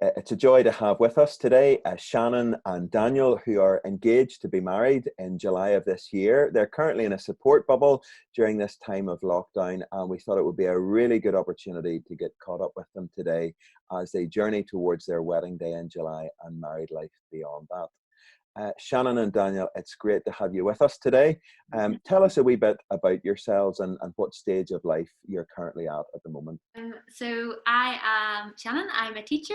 It's a joy to have with us today Shannon and Daniel, who are engaged to be married in July of this year. They're currently in a support bubble during this time of lockdown, and we thought it would be a really good opportunity to get caught up with them today as they journey towards their wedding day in July and married life beyond that. Shannon and Daniel, it's great to have you with us today. Tell us a wee bit about yourselves and what stage of life you're currently at the moment. So I am Shannon. I'm a teacher,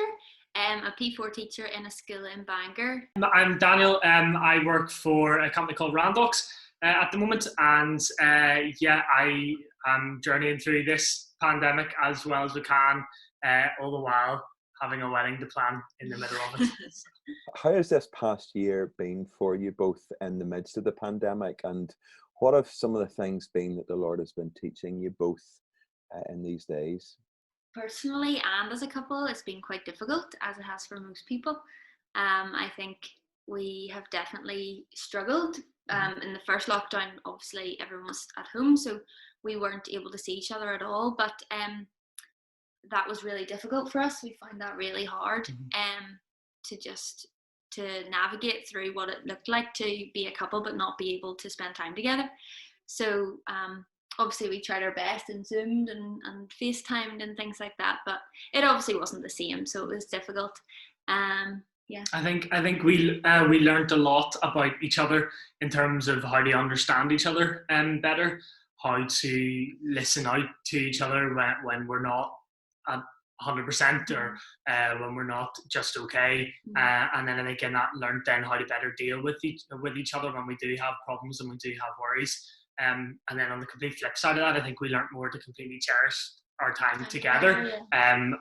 a P4 teacher in a school in Bangor. I'm Daniel. I work for a company called Randox at the moment, and I am journeying through this pandemic as well as we can, all the while having a wedding to plan in the middle of it. How has this past year been for you both in the midst of the pandemic, and what have some of the things been that the Lord has been teaching you both in these days? Personally and as a couple, it's been quite difficult, as it has for most people. I think we have definitely struggled. In the first lockdown, obviously everyone was at home, so we weren't able to see each other at all, but that was really difficult for us. We found that really hard to navigate through what it looked like to be a couple but not be able to spend time together. So obviously we tried our best and Zoomed and FaceTimed and things like that, but it obviously wasn't the same, so it was difficult. Yeah. I think we learned a lot about each other in terms of how to understand each other better, how to listen out to each other when we're not at 100% or when we're not just okay, and then again that learned then how to better deal with each other when we do have problems and we do have worries, and then on the complete flip side of that, I think we learned more to completely cherish our time together, and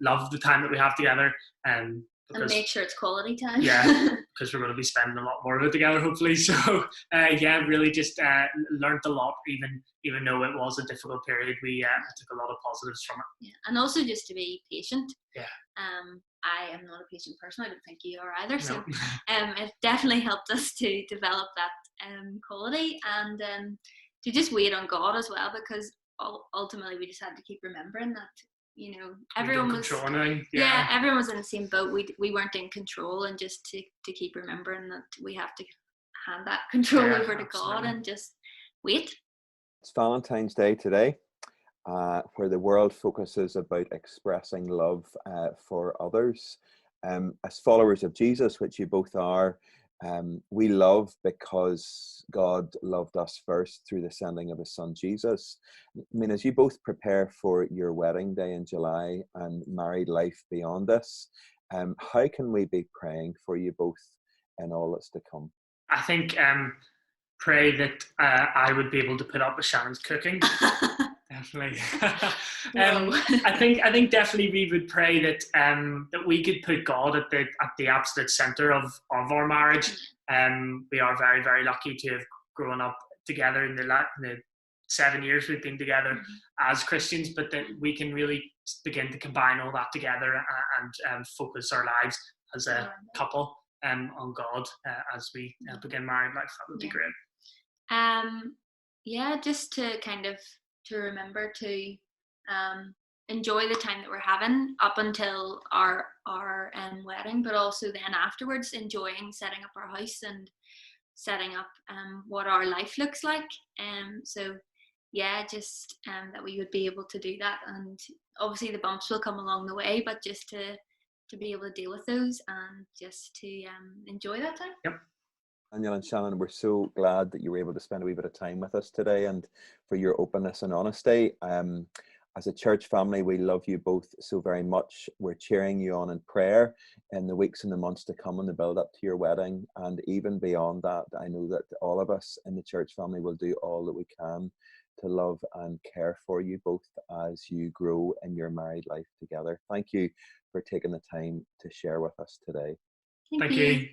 love the time that we have together, and make sure it's quality time. Yeah, because we're going to be spending a lot more of it together, hopefully. So, really just learned a lot, even though it was a difficult period. We took a lot of positives from it. Yeah, and also just to be patient. Yeah. I am not a patient person. I don't think you are either. No. So, it definitely helped us to develop that quality and to just wait on God as well, because ultimately we just had to keep remembering that. You know, everyone was everyone was in the same boat. We weren't in control, and just to keep remembering that we have to hand that control over to God and just wait. It's Valentine's Day today, where the world focuses about expressing love for others. As followers of Jesus, which you both are, we love because God loved us first through the sending of his son Jesus. I mean, as you both prepare for your wedding day in July and married life beyond this, how can we be praying for you both in all that's to come? I think pray that I would be able to put up with Shannon's cooking. Definitely. I think definitely we would pray that that we could put God at the absolute center of our marriage. We are very, very lucky to have grown up together in the 7 years we've been together as Christians, but that we can really begin to combine all that together and focus our lives as a couple on God as we begin married life. That would be great. Just to kind of to remember to enjoy the time that we're having up until our wedding, but also then afterwards enjoying setting up our house and setting up what our life looks like. That we would be able to do that, and obviously the bumps will come along the way, but just to be able to deal with those and just to enjoy that time. Yep. Daniel and Shannon, we're so glad that you were able to spend a wee bit of time with us today and for your openness and honesty. As a church family, we love you both so very much. We're cheering you on in prayer in the weeks and the months to come in the build up to your wedding. And even beyond that, I know that all of us in the church family will do all that we can to love and care for you both as you grow in your married life together. Thank you for taking the time to share with us today. Thank you.